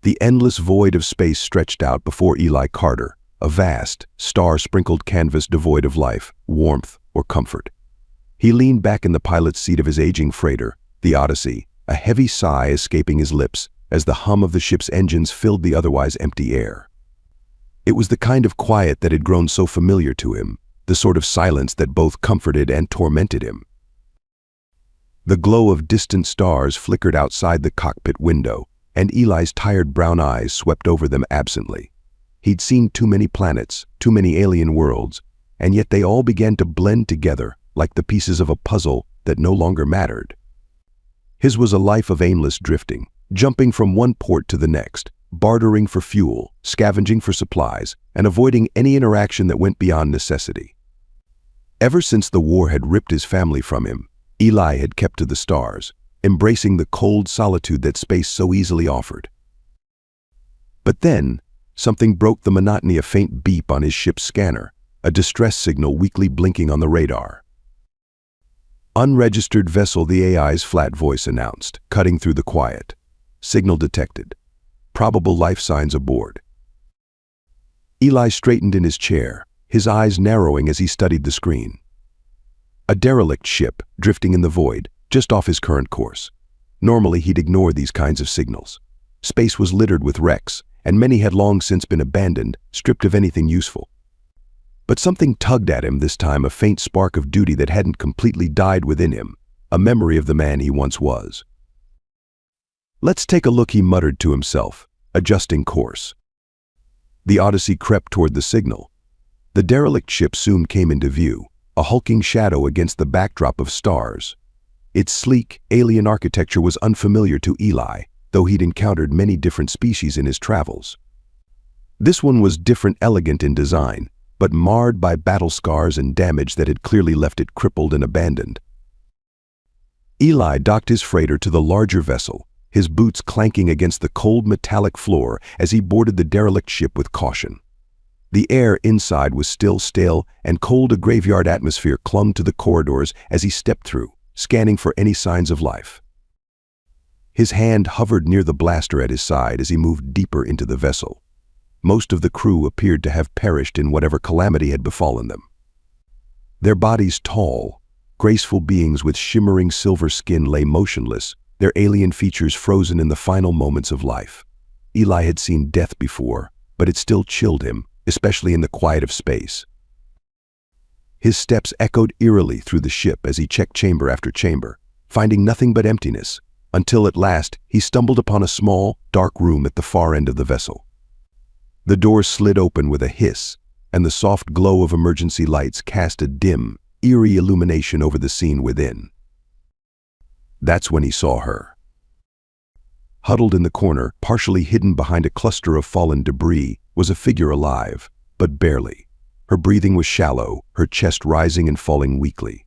The endless void of space stretched out before Eli Carter, a vast, star-sprinkled canvas devoid of life, warmth, or comfort. He leaned back in the pilot's seat of his aging freighter, the Odyssey, a heavy sigh escaping his lips as the hum of the ship's engines filled the otherwise empty air. It was the kind of quiet that had grown so familiar to him, the sort of silence that both comforted and tormented him. The glow of distant stars flickered outside the cockpit window, and Eli's tired brown eyes swept over them absently. He'd seen too many planets, too many alien worlds, and yet they all began to blend together like the pieces of a puzzle that no longer mattered. His was a life of aimless drifting, jumping from one port to the next, bartering for fuel, scavenging for supplies, and avoiding any interaction that went beyond necessity. Ever since the war had ripped his family from him, Eli had kept to the stars, embracing the cold solitude that space so easily offered. But then, something broke the monotony. A faint beep on his ship's scanner, a distress signal weakly blinking on the radar. "Unregistered vessel," the AI's flat voice announced, cutting through the quiet. "Signal detected. Probable life signs aboard." Eli straightened in his chair, his eyes narrowing as he studied the screen. A derelict ship, drifting in the void, just off his current course. Normally he'd ignore these kinds of signals. Space was littered with wrecks, and many had long since been abandoned, stripped of anything useful. But something tugged at him this time, a faint spark of duty that hadn't completely died within him, a memory of the man he once was. "Let's take a look," he muttered to himself, adjusting course. The Odyssey crept toward the signal. The derelict ship soon came into view, a hulking shadow against the backdrop of stars. Its sleek, alien architecture was unfamiliar to Eli, though he'd encountered many different species in his travels. This one was different, elegant in design, but marred by battle scars and damage that had clearly left it crippled and abandoned. Eli docked his freighter to the larger vessel, his boots clanking against the cold metallic floor as he boarded the derelict ship with caution. The air inside was still stale, and cold, a graveyard atmosphere clung to the corridors as he stepped through, scanning for any signs of life. His hand hovered near the blaster at his side as he moved deeper into the vessel. Most of the crew appeared to have perished in whatever calamity had befallen them. Their bodies, tall, graceful beings with shimmering silver skin, lay motionless, their alien features frozen in the final moments of life. Eli had seen death before, but it still chilled him, especially in the quiet of space. His steps echoed eerily through the ship as he checked chamber after chamber, finding nothing but emptiness, until at last he stumbled upon a small, dark room at the far end of the vessel. The door slid open with a hiss, and the soft glow of emergency lights cast a dim, eerie illumination over the scene within. That's when he saw her. Huddled in the corner, partially hidden behind a cluster of fallen debris, was a figure alive, but barely. Her breathing was shallow, her chest rising and falling weakly.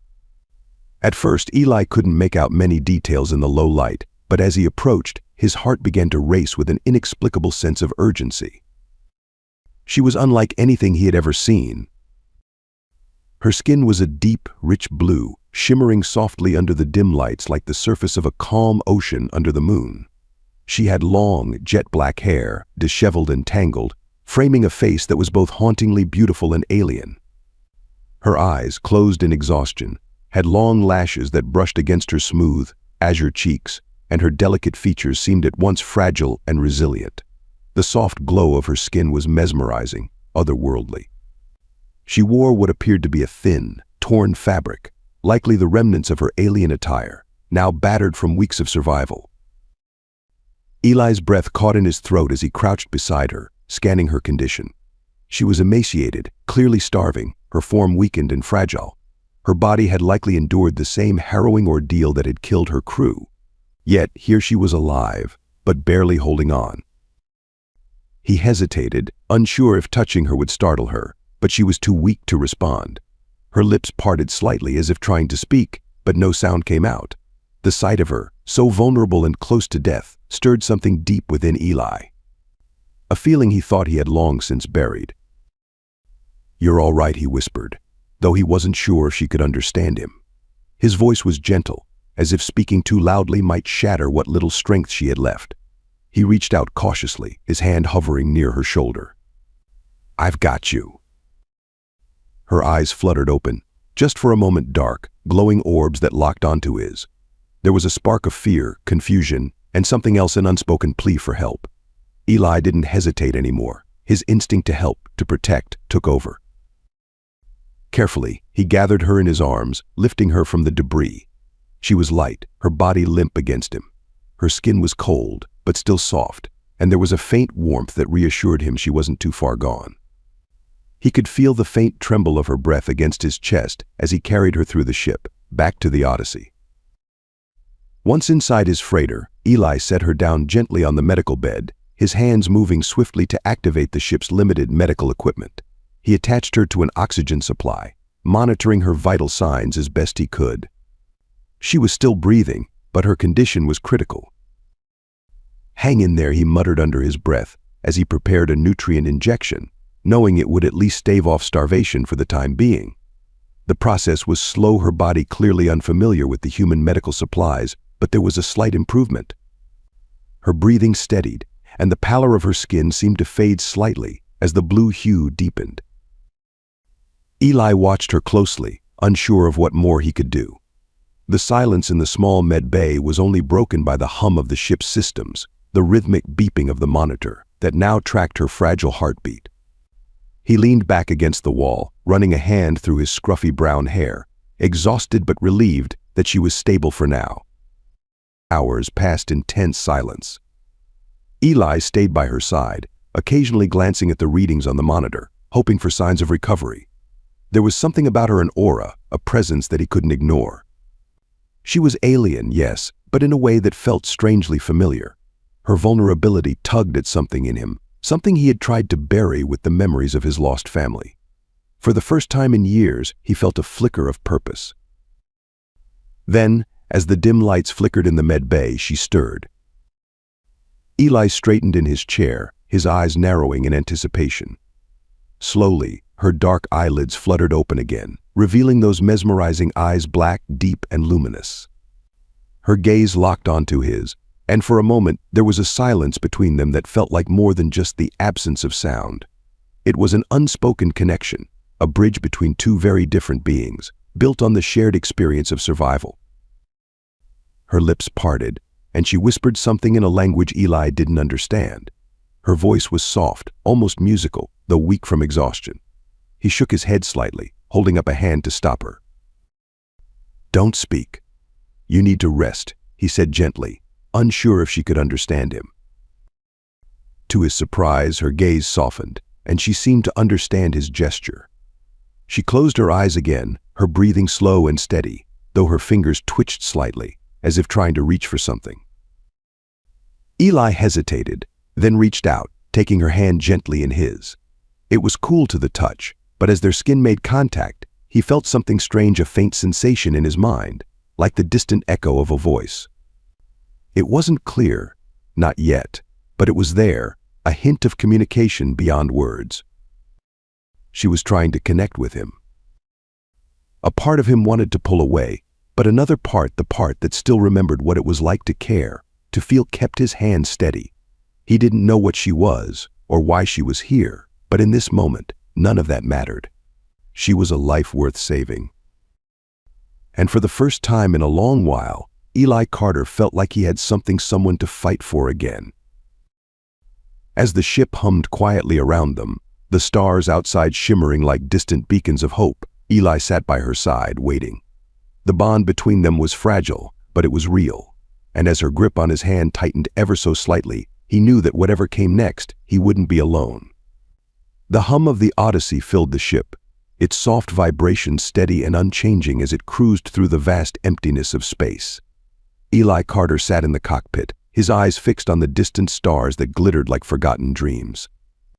At first, Eli couldn't make out many details in the low light, but as he approached, his heart began to race with an inexplicable sense of urgency. She was unlike anything he had ever seen. Her skin was a deep, rich blue, shimmering softly under the dim lights like the surface of a calm ocean under the moon. She had long, jet-black hair, disheveled and tangled, framing a face that was both hauntingly beautiful and alien. Her eyes, closed in exhaustion, had long lashes that brushed against her smooth, azure cheeks, and her delicate features seemed at once fragile and resilient. The soft glow of her skin was mesmerizing, otherworldly. She wore what appeared to be a thin, torn fabric, likely the remnants of her alien attire, now battered from weeks of survival. Eli's breath caught in his throat as he crouched beside her, scanning her condition. She was emaciated, clearly starving, her form weakened and fragile. Her body had likely endured the same harrowing ordeal that had killed her crew. Yet here she was alive, but barely holding on. He hesitated, unsure if touching her would startle her, but she was too weak to respond. Her lips parted slightly as if trying to speak, but no sound came out. The sight of her, so vulnerable and close to death, stirred something deep within Eli. A feeling he thought he had long since buried. "You're all right," he whispered, though he wasn't sure if she could understand him. His voice was gentle, as if speaking too loudly might shatter what little strength she had left. He reached out cautiously, his hand hovering near her shoulder. "I've got you." Her eyes fluttered open, just for a moment dark, glowing orbs that locked onto his. There was a spark of fear, confusion, and something else, an unspoken plea for help. Eli didn't hesitate anymore. His instinct to help, to protect, took over. Carefully, he gathered her in his arms, lifting her from the debris. She was light, her body limp against him. Her skin was cold, but still soft, and there was a faint warmth that reassured him she wasn't too far gone. He could feel the faint tremble of her breath against his chest as he carried her through the ship, back to the Odyssey. Once inside his freighter, Eli set her down gently on the medical bed, his hands moving swiftly to activate the ship's limited medical equipment. He attached her to an oxygen supply, monitoring her vital signs as best he could. She was still breathing, but her condition was critical. "Hang in there," he muttered under his breath as he prepared a nutrient injection, knowing it would at least stave off starvation for the time being. The process was slow, her body clearly unfamiliar with the human medical supplies, but there was a slight improvement. Her breathing steadied, and the pallor of her skin seemed to fade slightly as the blue hue deepened. Eli watched her closely, unsure of what more he could do. The silence in the small med bay was only broken by the hum of the ship's systems, the rhythmic beeping of the monitor that now tracked her fragile heartbeat. He leaned back against the wall, running a hand through his scruffy brown hair, exhausted but relieved that she was stable for now. Hours passed in tense silence. Eli stayed by her side, occasionally glancing at the readings on the monitor, hoping for signs of recovery. There was something about her, an aura, a presence that he couldn't ignore. She was alien, yes, but in a way that felt strangely familiar. Her vulnerability tugged at something in him, something he had tried to bury with the memories of his lost family. For the first time in years, he felt a flicker of purpose. Then, as the dim lights flickered in the med bay, she stirred. Eli straightened in his chair, his eyes narrowing in anticipation. Slowly, her dark eyelids fluttered open again, revealing those mesmerizing eyes, black, deep, and luminous. Her gaze locked onto his, and for a moment there was a silence between them that felt like more than just the absence of sound. It was an unspoken connection, a bridge between two very different beings, built on the shared experience of survival. Her lips parted, and she whispered something in a language Eli didn't understand. Her voice was soft, almost musical, though weak from exhaustion. He shook his head slightly, holding up a hand to stop her. "Don't speak. You need to rest," he said gently, unsure if she could understand him. To his surprise, her gaze softened, and she seemed to understand his gesture. She closed her eyes again, her breathing slow and steady, though her fingers twitched slightly, as if trying to reach for something. Eli hesitated, then reached out, taking her hand gently in his. It was cool to the touch, but as their skin made contact, he felt something strange, a faint sensation in his mind, like the distant echo of a voice. It wasn't clear, not yet, but it was there, a hint of communication beyond words. She was trying to connect with him. A part of him wanted to pull away, but another part, the part that still remembered what it was like to care, to feel, kept his hand steady. He didn't know what she was, or why she was here, but in this moment, none of that mattered. She was a life worth saving. And for the first time in a long while, Eli Carter felt like he had someone to fight for again. As the ship hummed quietly around them, the stars outside shimmering like distant beacons of hope, Eli sat by her side, waiting. The bond between them was fragile, but it was real, and as her grip on his hand tightened ever so slightly, he knew that whatever came next, he wouldn't be alone. The hum of the Odyssey filled the ship, its soft vibration steady and unchanging as it cruised through the vast emptiness of space. Eli Carter sat in the cockpit, his eyes fixed on the distant stars that glittered like forgotten dreams.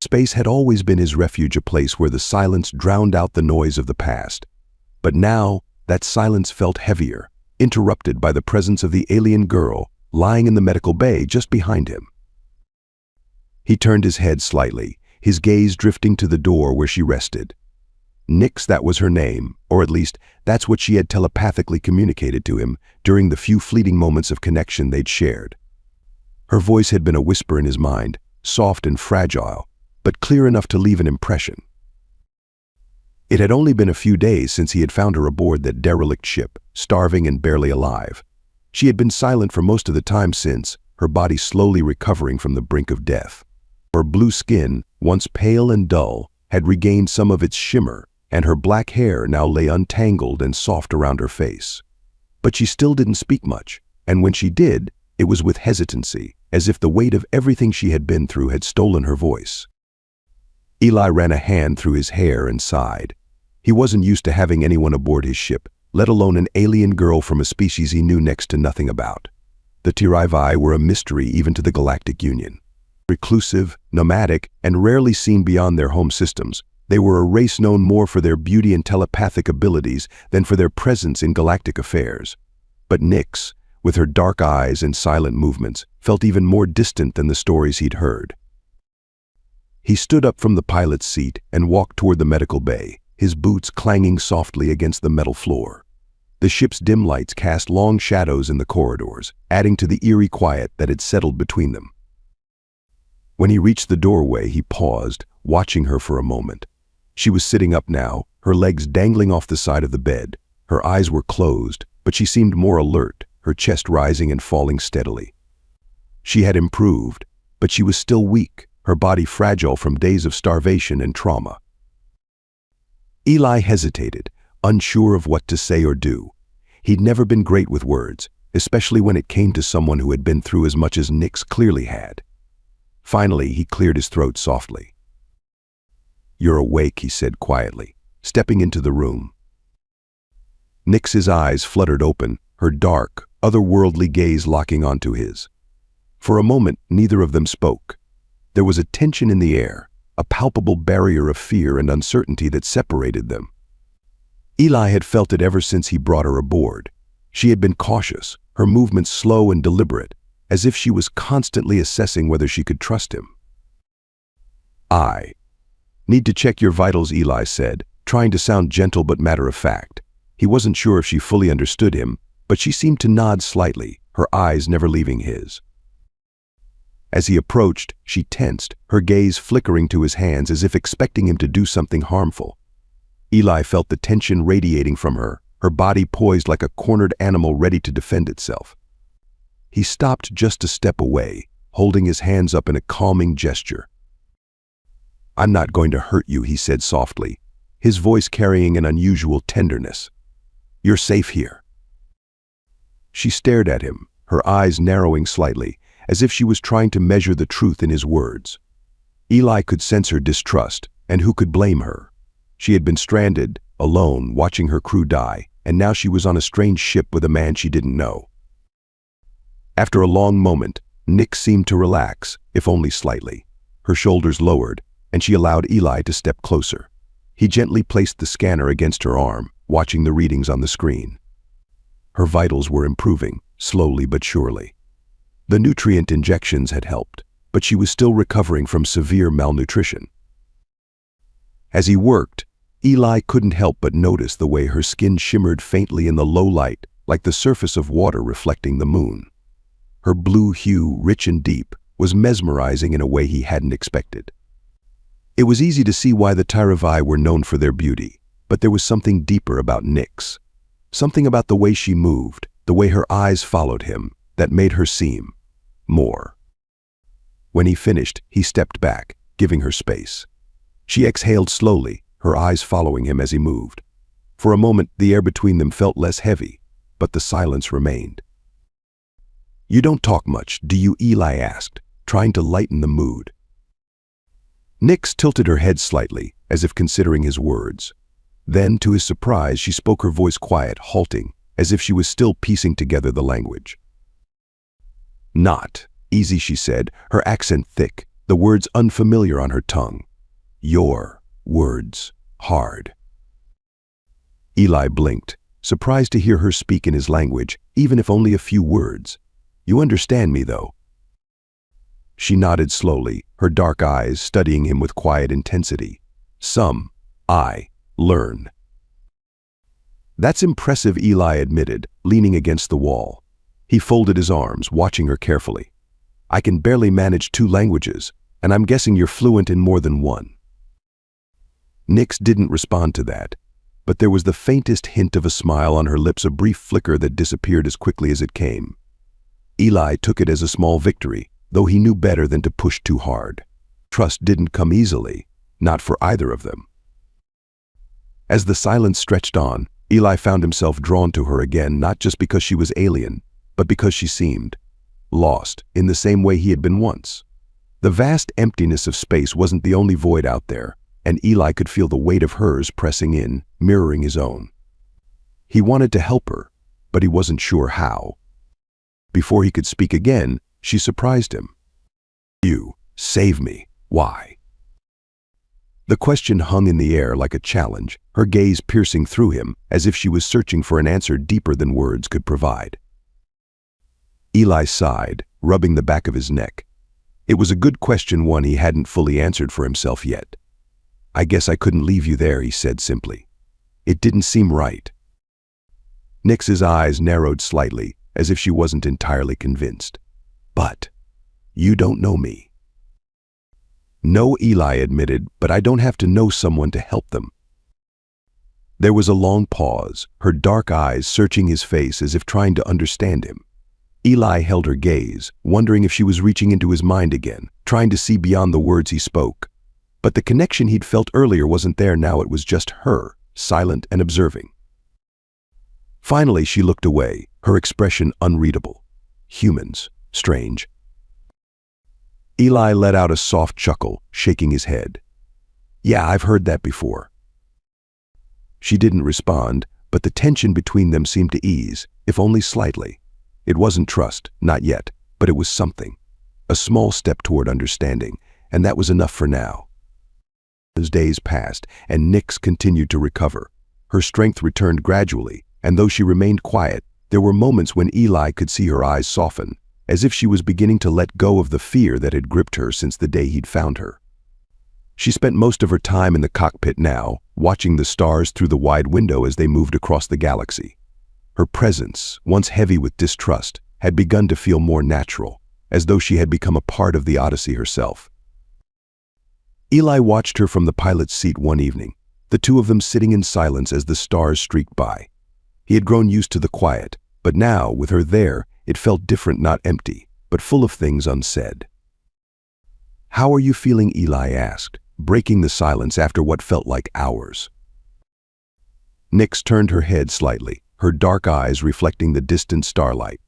Space had always been his refuge, a place where the silence drowned out the noise of the past. But now, that silence felt heavier, interrupted by the presence of the alien girl lying in the medical bay just behind him. He turned his head slightly, his gaze drifting to the door where she rested. Nyx, that was her name, or at least that's what she had telepathically communicated to him during the few fleeting moments of connection they'd shared. Her voice had been a whisper in his mind, soft and fragile, but clear enough to leave an impression. It had only been a few days since he had found her aboard that derelict ship, starving and barely alive. She had been silent for most of the time since, her body slowly recovering from the brink of death. Her blue skin, once pale and dull, had regained some of its shimmer, and her black hair now lay untangled and soft around her face. But she still didn't speak much, and when she did, it was with hesitancy, as if the weight of everything she had been through had stolen her voice. Eli ran a hand through his hair and sighed. He wasn't used to having anyone aboard his ship, let alone an alien girl from a species he knew next to nothing about. The Sci-Fi were a mystery even to the Galactic Union. Reclusive, nomadic, and rarely seen beyond their home systems, they were a race known more for their beauty and telepathic abilities than for their presence in galactic affairs. But Nyx, with her dark eyes and silent movements, felt even more distant than the stories he'd heard. He stood up from the pilot's seat and walked toward the medical bay, his boots clanging softly against the metal floor. The ship's dim lights cast long shadows in the corridors, adding to the eerie quiet that had settled between them. When he reached the doorway, he paused, watching her for a moment. She was sitting up now, her legs dangling off the side of the bed. Her eyes were closed, but she seemed more alert, her chest rising and falling steadily. She had improved, but she was still weak, her body fragile from days of starvation and trauma. Eli hesitated, unsure of what to say or do. He'd never been great with words, especially when it came to someone who had been through as much as Nyx clearly had. Finally, he cleared his throat softly. "You're awake," he said quietly, stepping into the room. Nyx's eyes fluttered open, her dark, otherworldly gaze locking onto his. For a moment, neither of them spoke. There was a tension in the air, a palpable barrier of fear and uncertainty that separated them. Eli had felt it ever since he brought her aboard. She had been cautious, her movements slow and deliberate, as if she was constantly assessing whether she could trust him. "I need to check your vitals," Eli said, trying to sound gentle but matter-of-fact. He wasn't sure if she fully understood him, but she seemed to nod slightly, her eyes never leaving his. As he approached, she tensed, her gaze flickering to his hands as if expecting him to do something harmful. Eli felt the tension radiating from her, her body poised like a cornered animal ready to defend itself. He stopped just a step away, holding his hands up in a calming gesture. "I'm not going to hurt you," he said softly, his voice carrying an unusual tenderness. "You're safe here." She stared at him, her eyes narrowing slightly, as if she was trying to measure the truth in his words. Eli could sense her distrust, and who could blame her? She had been stranded, alone, watching her crew die, and now she was on a strange ship with a man she didn't know. After a long moment, Nyx seemed to relax, if only slightly. Her shoulders lowered, and she allowed Eli to step closer. He gently placed the scanner against her arm, watching the readings on the screen. Her vitals were improving, slowly but surely. The nutrient injections had helped, but she was still recovering from severe malnutrition. As he worked, Eli couldn't help but notice the way her skin shimmered faintly in the low light, like the surface of water reflecting the moon. Her blue hue, rich and deep, was mesmerizing in a way he hadn't expected. It was easy to see why the Sci-Fi were known for their beauty, but there was something deeper about Nyx. Something about the way she moved, the way her eyes followed him, that made her seem more. When he finished, he stepped back, giving her space. She exhaled slowly, her eyes following him as he moved. For a moment, the air between them felt less heavy, but the silence remained. "You don't talk much, do you?" Eli asked, trying to lighten the mood. Nyx tilted her head slightly, as if considering his words. Then, to his surprise, she spoke, her voice quiet, halting, as if she was still piecing together the language. "Not easy," she said, her accent thick, the words unfamiliar on her tongue. "Your words hard." Eli blinked, surprised to hear her speak in his language, even if only a few words. "You understand me, though?" She nodded slowly, her dark eyes studying him with quiet intensity. "Some, I learn." "That's impressive," Eli admitted, leaning against the wall. He folded his arms, watching her carefully. I can barely manage 2 languages, and I'm guessing you're fluent in more than one." Nyx didn't respond to that, but there was the faintest hint of a smile on her lips, a brief flicker that disappeared as quickly as it came. Eli took it as a small victory, though he knew better than to push too hard. Trust didn't come easily, not for either of them. As the silence stretched on, Eli found himself drawn to her again, not just because she was alien, but because she seemed lost in the same way he had been once. The vast emptiness of space wasn't the only void out there, and Eli could feel the weight of hers pressing in, mirroring his own. He wanted to help her, but he wasn't sure how. Before he could speak again, she surprised him. "You, save me. Why?" The question hung in the air like a challenge, her gaze piercing through him as if she was searching for an answer deeper than words could provide. Eli sighed, rubbing the back of his neck. It was a good question, one he hadn't fully answered for himself yet. "I guess I couldn't leave you there," he said simply. It didn't seem right. Nyx's eyes narrowed slightly, as if she wasn't entirely convinced. "But you don't know me." "No," Eli admitted, "but I don't have to know someone to help them." There was a long pause, her dark eyes searching his face as if trying to understand him. Eli held her gaze, wondering if she was reaching into his mind again, trying to see beyond the words he spoke. But the connection he'd felt earlier wasn't there now. It was just her, silent and observing. Finally, she looked away, her expression unreadable. Humans, strange. Eli let out a soft chuckle, shaking his head. "Yeah, I've heard that before." She didn't respond, but the tension between them seemed to ease, if only slightly. It wasn't trust, not yet, but it was something. A small step toward understanding, and that was enough for now. As days passed, and Nyx continued to recover, her strength returned gradually, and though she remained quiet, there were moments when Eli could see her eyes soften, as if she was beginning to let go of the fear that had gripped her since the day he'd found her. She spent most of her time in the cockpit now, watching the stars through the wide window as they moved across the galaxy. Her presence, once heavy with distrust, had begun to feel more natural, as though she had become a part of the Odyssey herself. Eli watched her from the pilot's seat one evening, the two of them sitting in silence as the stars streaked by. He had grown used to the quiet, but now, with her there, it felt different, not empty, but full of things unsaid. "How are you feeling?" Eli asked, breaking the silence after what felt like hours. Nyx turned her head slightly, her dark eyes reflecting the distant starlight.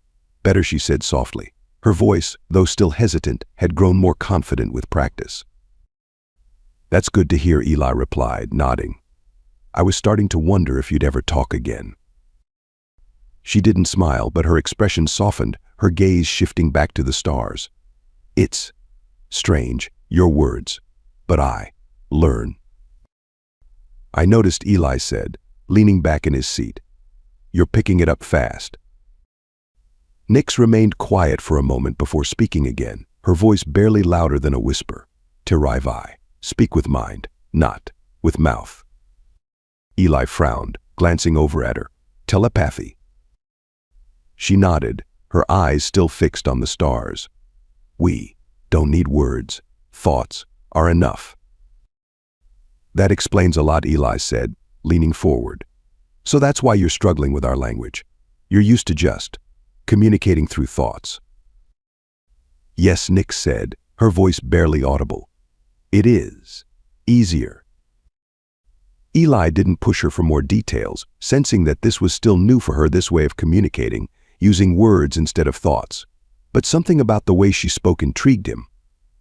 "Better," she said softly. Her voice, though still hesitant, had grown more confident with practice. "That's good to hear," Eli replied, nodding. "I was starting to wonder if you'd ever talk again." She didn't smile, but her expression softened, her gaze shifting back to the stars. "It's strange, your words, but I learn." "I noticed," Eli said, leaning back in his seat. "You're picking it up fast." Nyx remained quiet for a moment before speaking again, her voice barely louder than a whisper. "Sci-Fi, speak with mind, not with mouth." Eli frowned, glancing over at her. "Telepathy." She nodded, her eyes still fixed on the stars. "We don't need words. Thoughts are enough." "That explains a lot," Eli said, leaning forward. "So that's why you're struggling with our language. You're used to just communicating through thoughts." "Yes," Nyx said, her voice barely audible. "It is easier." Eli didn't push her for more details, sensing that this was still new for her, this way of communicating, using words instead of thoughts. But something about the way she spoke intrigued him.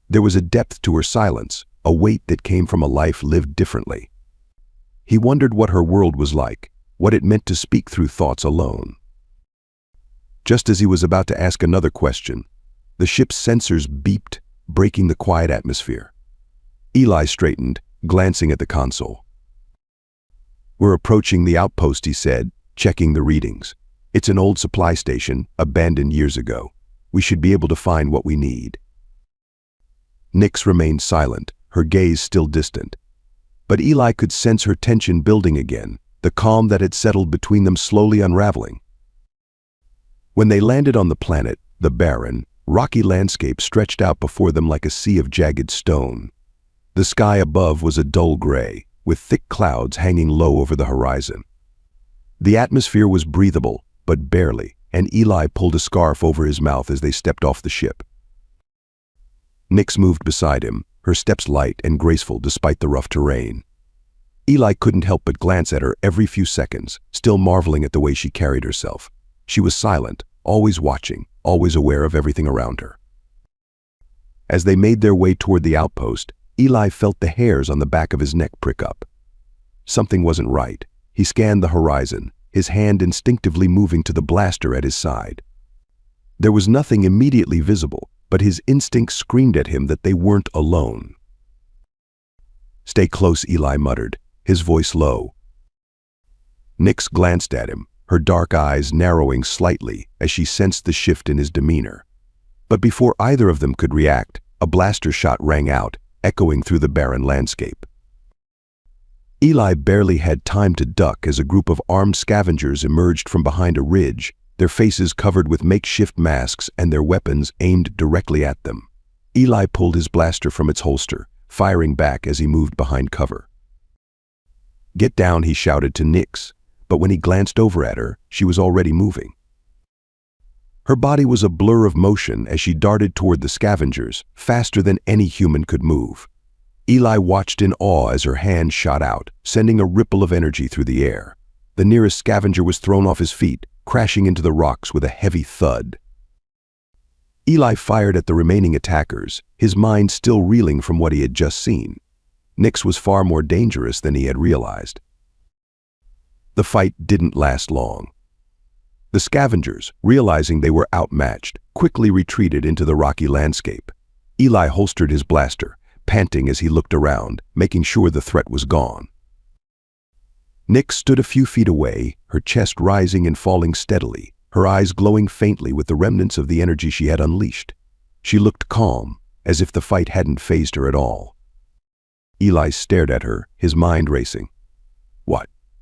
There was a depth to her silence, a weight that came from a life lived differently. He wondered what her world was like, what it meant to speak through thoughts alone. Just as he was about to ask another question, the ship's sensors beeped, breaking the quiet atmosphere. Eli straightened, glancing at the console. "We're approaching the outpost," he said, checking the readings. "It's an old supply station, abandoned years ago. We should be able to find what we need." Nyx remained silent, her gaze still distant. But Eli could sense her tension building again, the calm that had settled between them slowly unraveling. When they landed on the planet, the barren, Rocky landscape stretched out before them like a sea of jagged stone. The sky above was a dull gray, with thick clouds hanging low over the horizon. The atmosphere was breathable, but barely, and Eli pulled a scarf over his mouth as they stepped off the ship. Nyx moved beside him, her steps light and graceful despite the rough terrain. Eli couldn't help but glance at her every few seconds, still marveling at the way she carried herself. She was silent, always watching, always aware of everything around her. As they made their way toward the outpost, Eli felt the hairs on the back of his neck prick up. Something wasn't right. He scanned the horizon, his hand instinctively moving to the blaster at his side. There was nothing immediately visible, but his instincts screamed at him that they weren't alone. "Stay close," Eli muttered, his voice low. Nyx glanced at him, her dark eyes narrowing slightly as she sensed the shift in his demeanor. But before either of them could react, a blaster shot rang out, echoing through the barren landscape. Eli barely had time to duck as a group of armed scavengers emerged from behind a ridge, their faces covered with makeshift masks and their weapons aimed directly at them. Eli pulled his blaster from its holster, firing back as he moved behind cover. "Get down," he shouted to Nyx, but when he glanced over at her, she was already moving. Her body was a blur of motion as she darted toward the scavengers, faster than any human could move. Eli watched in awe as her hand shot out, sending a ripple of energy through the air. The nearest scavenger was thrown off his feet, crashing into the rocks with a heavy thud. Eli fired at the remaining attackers, his mind still reeling from what he had just seen. Nyx was far more dangerous than he had realized. The fight didn't last long. The scavengers, realizing they were outmatched, quickly retreated into the rocky landscape. Eli holstered his blaster, panting as he looked around, making sure the threat was gone. Nyx stood a few feet away, her chest rising and falling steadily, her eyes glowing faintly with the remnants of the energy she had unleashed. She looked calm, as if the fight hadn't fazed her at all. Eli stared at her, his mind racing.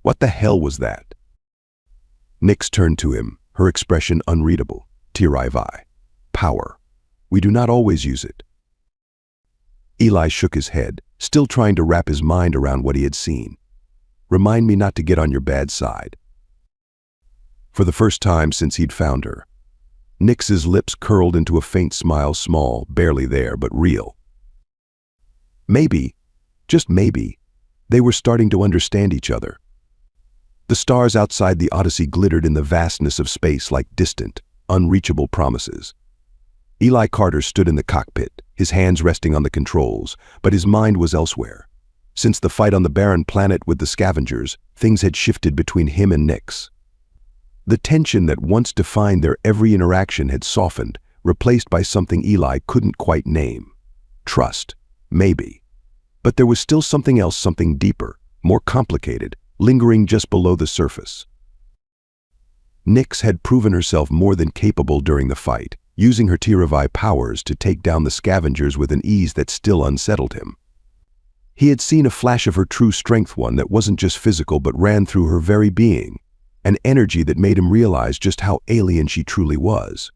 What the hell was that? Nyx turned to him, her expression unreadable. "SciFi. Power. We do not always use it." Eli shook his head, still trying to wrap his mind around what he had seen. "Remind me not to get on your bad side." For the first time since he'd found her, Nyx's lips curled into a faint smile, small, barely there, but real. Maybe, just maybe, they were starting to understand each other. The stars outside the Odyssey glittered in the vastness of space like distant, unreachable promises. Eli Carter stood in the cockpit, his hands resting on the controls, but his mind was elsewhere. Since the fight on the barren planet with the scavengers, things had shifted between him and Nyx. The tension that once defined their every interaction had softened, replaced by something Eli couldn't quite name. Trust, maybe. But there was still something else, something deeper, more complicated, lingering just below the surface. Nyx had proven herself more than capable during the fight, using her SciFi powers to take down the scavengers with an ease that still unsettled him. He had seen a flash of her true strength, one that wasn't just physical but ran through her very being, an energy that made him realize just how alien she truly was.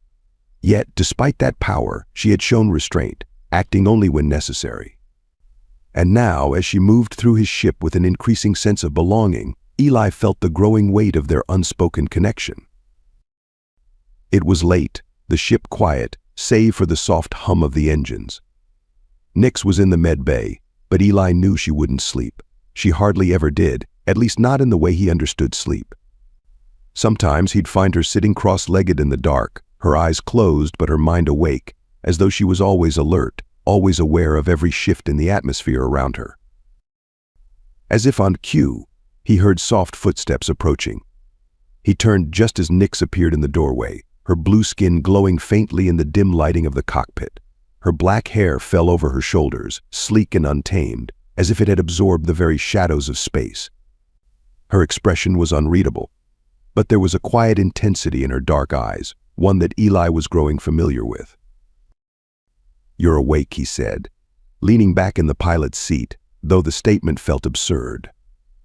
Yet, despite that power, she had shown restraint, acting only when necessary. And now, as she moved through his ship with an increasing sense of belonging, Eli felt the growing weight of their unspoken connection. It was late, the ship quiet, save for the soft hum of the engines. Nyx was in the med bay, but Eli knew she wouldn't sleep. She hardly ever did, at least not in the way he understood sleep. Sometimes he'd find her sitting cross-legged in the dark, her eyes closed but her mind awake, as though she was always alert, always aware of every shift in the atmosphere around her. As if on cue, he heard soft footsteps approaching. He turned just as Nyx appeared in the doorway, her blue skin glowing faintly in the dim lighting of the cockpit. Her black hair fell over her shoulders, sleek and untamed, as if it had absorbed the very shadows of space. Her expression was unreadable, but there was a quiet intensity in her dark eyes, one that Eli was growing familiar with. "You're awake," he said, leaning back in the pilot's seat, though the statement felt absurd.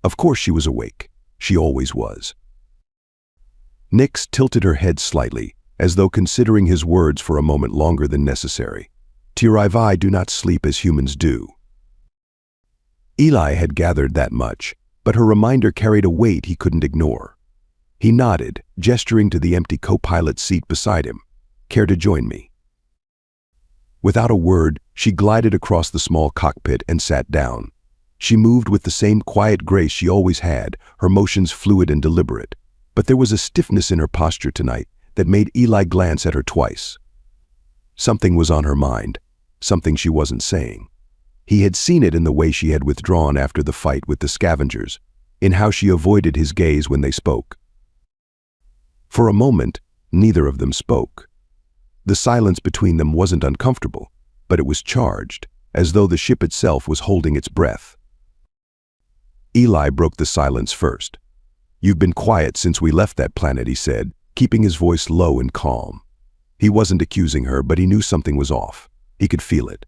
Of course she was awake. She always was. Nyx tilted her head slightly, as though considering his words for a moment longer than necessary. Sci-Fi do not sleep as humans do. Eli had gathered that much, but her reminder carried a weight he couldn't ignore. He nodded, gesturing to the empty co-pilot seat beside him. Care to join me? Without a word, she glided across the small cockpit and sat down. She moved with the same quiet grace she always had, her motions fluid and deliberate. But there was a stiffness in her posture tonight that made Eli glance at her twice. Something was on her mind, something she wasn't saying. He had seen it in the way she had withdrawn after the fight with the scavengers, in how she avoided his gaze when they spoke. For a moment, neither of them spoke. The silence between them wasn't uncomfortable, but it was charged, as though the ship itself was holding its breath. Eli broke the silence first. "You've been quiet since we left that planet," he said, keeping his voice low and calm. He wasn't accusing her, but he knew something was off. He could feel it.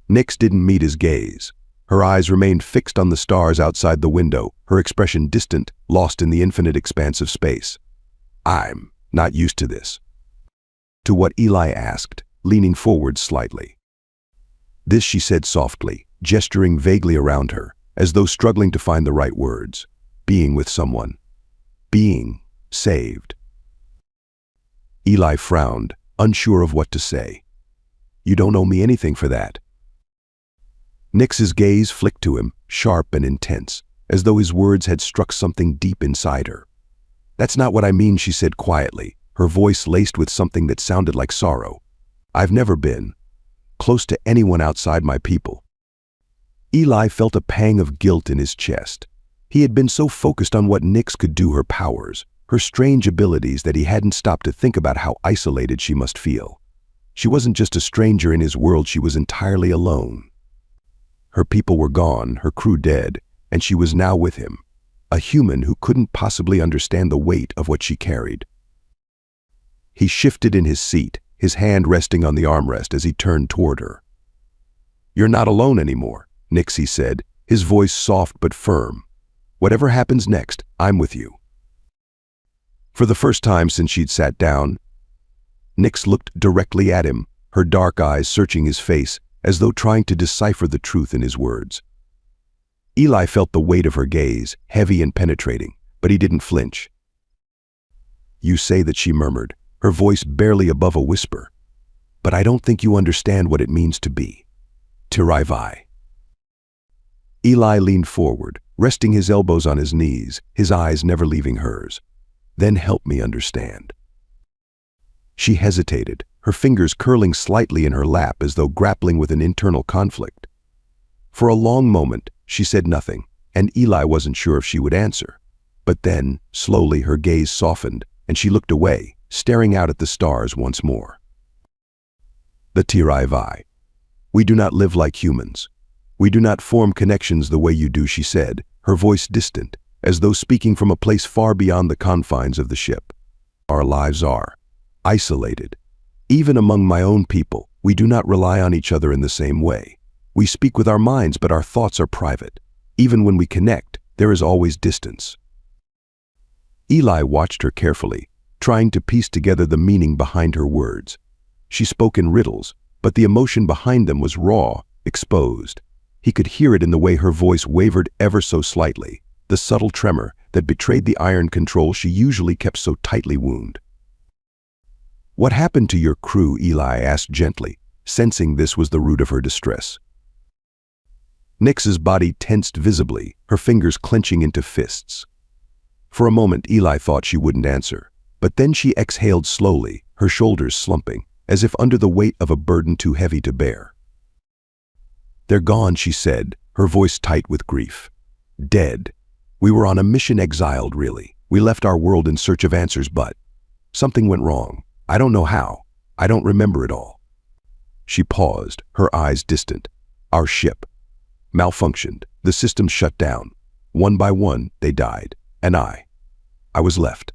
Nyx didn't meet his gaze. Her eyes remained fixed on the stars outside the window, her expression distant, lost in the infinite expanse of space. "I'm not used to this." To what Eli asked, leaning forward slightly. This she said softly, gesturing vaguely around her, as though struggling to find the right words. Being with someone. Being saved. Eli frowned, unsure of what to say. "You don't owe me anything for that." Nyx's gaze flicked to him, sharp and intense, as though his words had struck something deep inside her. "That's not what I mean," she said quietly, her voice laced with something that sounded like sorrow. "I've never been close to anyone outside my people." Eli felt a pang of guilt in his chest. He had been so focused on what Nyx could do, her powers, her strange abilities, that he hadn't stopped to think about how isolated she must feel. She wasn't just a stranger in his world, she was entirely alone. Her people were gone, her crew dead, and she was now with him, a human who couldn't possibly understand the weight of what she carried. He shifted in his seat, his hand resting on the armrest as he turned toward her. "You're not alone anymore," Nyx, he said, his voice soft but firm. "Whatever happens next, I'm with you." For the first time since she'd sat down, Nyx looked directly at him, her dark eyes searching his face, as though trying to decipher the truth in his words. Eli felt the weight of her gaze, heavy and penetrating, but he didn't flinch. "You say that," she murmured, her voice barely above a whisper. "But I don't think you understand what it means to be Sci-Fi." Eli leaned forward, resting his elbows on his knees, his eyes never leaving hers. "Then help me understand." She hesitated, her fingers curling slightly in her lap as though grappling with an internal conflict. For a long moment, she said nothing, and Eli wasn't sure if she would answer. But then, slowly, her gaze softened, and she looked away, staring out at the stars once more. "The Sci-Fi. We do not live like humans. We do not form connections the way you do," she said, her voice distant, as though speaking from a place far beyond the confines of the ship. "Our lives are isolated. Even among my own people, we do not rely on each other in the same way. We speak with our minds, but our thoughts are private. Even when we connect, there is always distance." Eli watched her carefully, trying to piece together the meaning behind her words. She spoke in riddles, but the emotion behind them was raw, exposed. He could hear it in the way her voice wavered ever so slightly, the subtle tremor that betrayed the iron control she usually kept so tightly wound. "What happened to your crew?" Eli asked gently, sensing this was the root of her distress. Nyx's body tensed visibly, her fingers clenching into fists. For a moment, Eli thought she wouldn't answer, but then she exhaled slowly, her shoulders slumping, as if under the weight of a burden too heavy to bear. "They're gone," she said, her voice tight with grief. "Dead. We were on a mission, exiled, really. We left our world in search of answers, but something went wrong. I don't know how. I don't remember it all." She paused, her eyes distant. "Our ship malfunctioned. The systems shut down. One by one, they died. And I was left."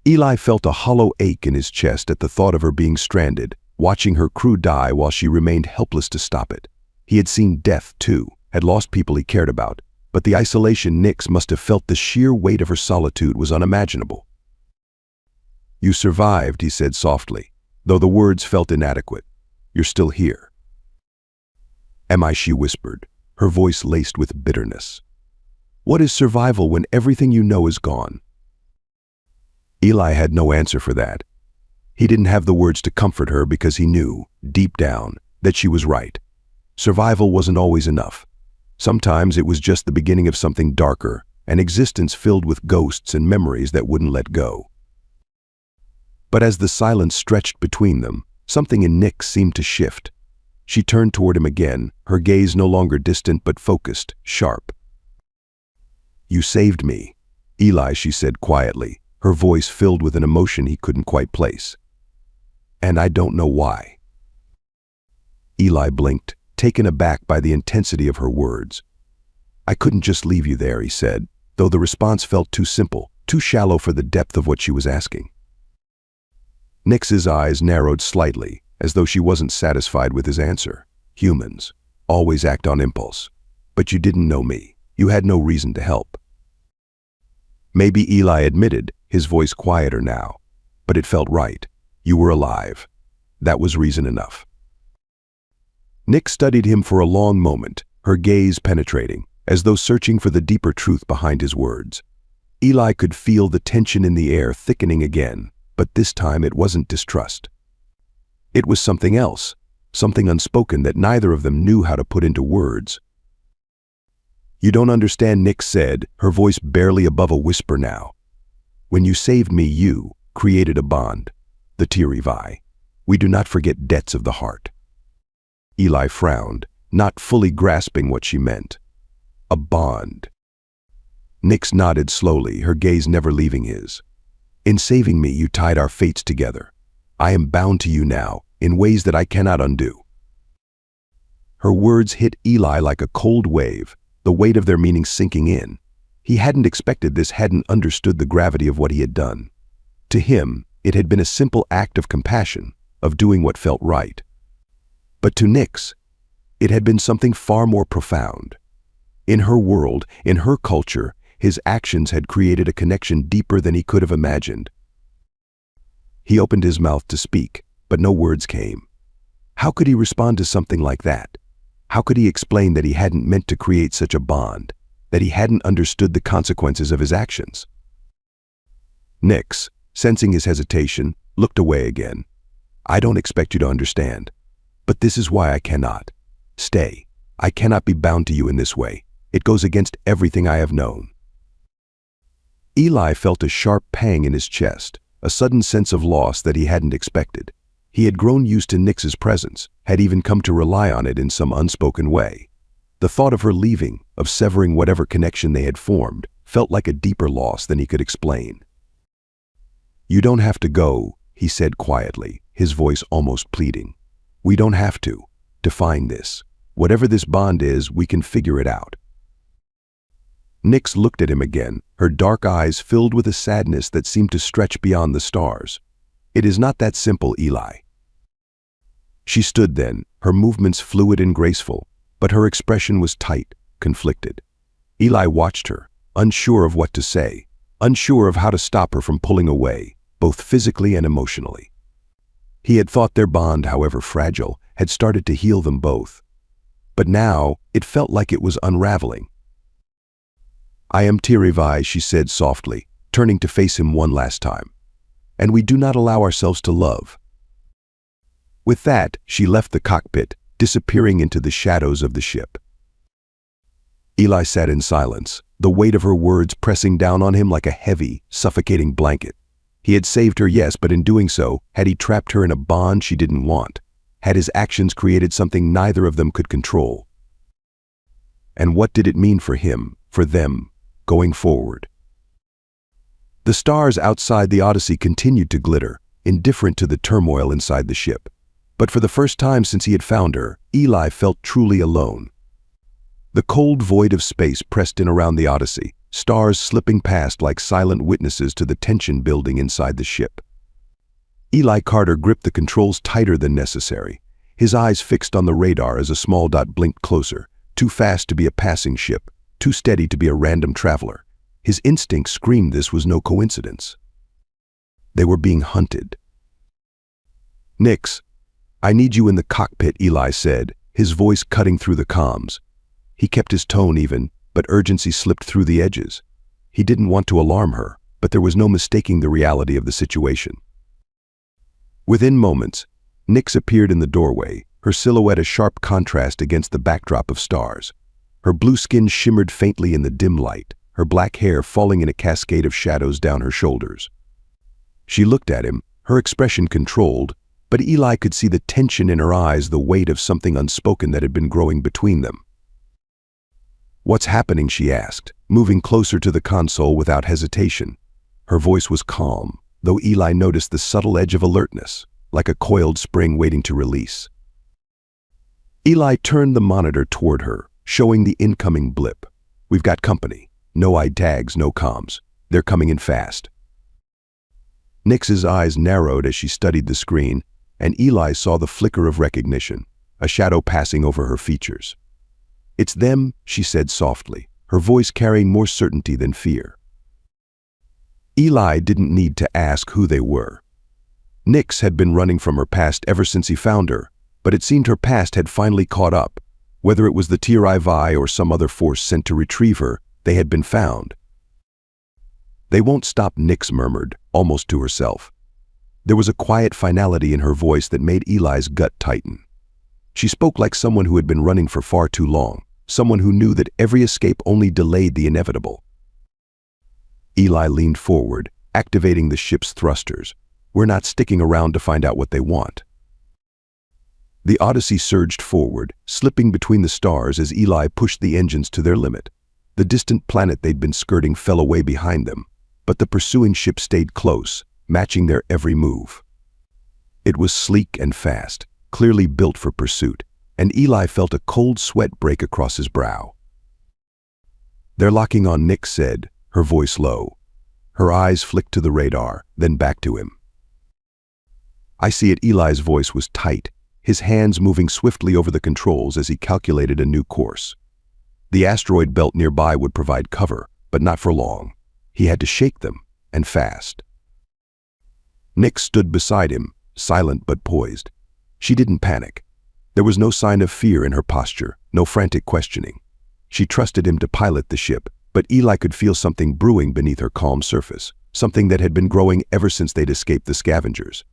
Eli felt a hollow ache in his chest at the thought of her being stranded, watching her crew die while she remained helpless to stop it. He had seen death, too, had lost people he cared about, but the isolation Nyx must have felt, the sheer weight of her solitude, was unimaginable. "You survived," he said softly, though the words felt inadequate. "You're still here." "Am I?" she whispered, her voice laced with bitterness. "What is survival when everything you know is gone?" Eli had no answer for that. He didn't have the words to comfort her because he knew, deep down, that she was right. Survival wasn't always enough. Sometimes it was just the beginning of something darker, an existence filled with ghosts and memories that wouldn't let go. But as the silence stretched between them, something in Nyx seemed to shift. She turned toward him again, her gaze no longer distant but focused, sharp. "You saved me, Eli," she said quietly, her voice filled with an emotion he couldn't quite place. "And I don't know why." Eli blinked, taken aback by the intensity of her words. "I couldn't just leave you there," he said, though the response felt too simple, too shallow for the depth of what she was asking. Nyx's eyes narrowed slightly, as though she wasn't satisfied with his answer. "Humans always act on impulse. But you didn't know me. You had no reason to help." "Maybe," Eli admitted, his voice quieter now. "But it felt right. You were alive. That was reason enough." Nyx studied him for a long moment, her gaze penetrating, as though searching for the deeper truth behind his words. Eli could feel the tension in the air thickening again, but this time it wasn't distrust. It was something else, something unspoken that neither of them knew how to put into words. "You don't understand," Nyx said, her voice barely above a whisper now. "When you saved me, you created a bond, the SciFi. We do not forget debts of the heart." Eli frowned, not fully grasping what she meant. "A bond." Nyx nodded slowly, her gaze never leaving his. "In saving me, you tied our fates together. I am bound to you now, in ways that I cannot undo." Her words hit Eli like a cold wave, the weight of their meaning sinking in. He hadn't expected this, hadn't understood the gravity of what he had done. To him, it had been a simple act of compassion, of doing what felt right. But to Nyx, it had been something far more profound. In her world, in her culture, his actions had created a connection deeper than he could have imagined. He opened his mouth to speak, but no words came. How could he respond to something like that? How could he explain that he hadn't meant to create such a bond, that he hadn't understood the consequences of his actions? Nyx, sensing his hesitation, looked away again. "I don't expect you to understand, but this is why I cannot. Stay. I cannot be bound to you in this way. It goes against everything I have known." Eli felt a sharp pang in his chest, a sudden sense of loss that he hadn't expected. He had grown used to Nyx's presence, had even come to rely on it in some unspoken way. The thought of her leaving, of severing whatever connection they had formed, felt like a deeper loss than he could explain. "You don't have to go," he said quietly, his voice almost pleading. "We don't have to define this. Whatever this bond is, we can figure it out." Nyx looked at him again, her dark eyes filled with a sadness that seemed to stretch beyond the stars. "It is not that simple, Eli." She stood then, her movements fluid and graceful, but her expression was tight, conflicted. Eli watched her, unsure of what to say, unsure of how to stop her from pulling away, both physically and emotionally. He had thought their bond, however fragile, had started to heal them both. But now, it felt like it was unraveling. "I am SciFi," she said softly, turning to face him one last time. "And we do not allow ourselves to love." With that, she left the cockpit, disappearing into the shadows of the ship. Eli sat in silence, the weight of her words pressing down on him like a heavy, suffocating blanket. He had saved her, yes, but in doing so, had he trapped her in a bond she didn't want? Had his actions created something neither of them could control? And what did it mean for him, for them, going forward? The stars outside the Odyssey continued to glitter, indifferent to the turmoil inside the ship. But for the first time since he had found her, Eli felt truly alone. The cold void of space pressed in around the Odyssey, stars slipping past like silent witnesses to the tension building inside the ship. Eli Carter gripped the controls tighter than necessary, his eyes fixed on the radar as a small dot blinked closer, too fast to be a passing ship, too steady to be a random traveler. His instinct screamed this was no coincidence. They were being hunted. "Nix, I need you in the cockpit," Eli said, his voice cutting through the comms. He kept his tone even, but urgency slipped through the edges. He didn't want to alarm her, but there was no mistaking the reality of the situation. Within moments, Nix appeared in the doorway, her silhouette a sharp contrast against the backdrop of stars. Her blue skin shimmered faintly in the dim light, her black hair falling in a cascade of shadows down her shoulders. She looked at him, her expression controlled, but Eli could see the tension in her eyes, the weight of something unspoken that had been growing between them. "What's happening?" she asked, moving closer to the console without hesitation. Her voice was calm, though Eli noticed the subtle edge of alertness, like a coiled spring waiting to release. Eli turned the monitor toward her, showing the incoming blip. "We've got company. No ID tags, no comms. They're coming in fast." Nix's eyes narrowed as she studied the screen, and Eli saw the flicker of recognition, a shadow passing over her features. "It's them," she said softly, her voice carrying more certainty than fear. Eli didn't need to ask who they were. Nix had been running from her past ever since he found her, but it seemed her past had finally caught up. Whether it was the SciFi or some other force sent to retrieve her, they had been found. "They won't stop," Nix murmured, almost to herself. There was a quiet finality in her voice that made Eli's gut tighten. She spoke like someone who had been running for far too long, someone who knew that every escape only delayed the inevitable. Eli leaned forward, activating the ship's thrusters. "We're not sticking around to find out what they want." The Odyssey surged forward, slipping between the stars as Eli pushed the engines to their limit. The distant planet they'd been skirting fell away behind them, but the pursuing ship stayed close, matching their every move. It was sleek and fast, clearly built for pursuit, and Eli felt a cold sweat break across his brow. "They're locking on," Nix said, her voice low. Her eyes flicked to the radar, then back to him. "I see it." Eli's voice was tight, his hands moving swiftly over the controls as he calculated a new course. The asteroid belt nearby would provide cover, but not for long. He had to shake them, and fast. Nix stood beside him, silent but poised. She didn't panic. There was no sign of fear in her posture, no frantic questioning. She trusted him to pilot the ship, but Eli could feel something brewing beneath her calm surface, something that had been growing ever since they'd escaped the scavengers.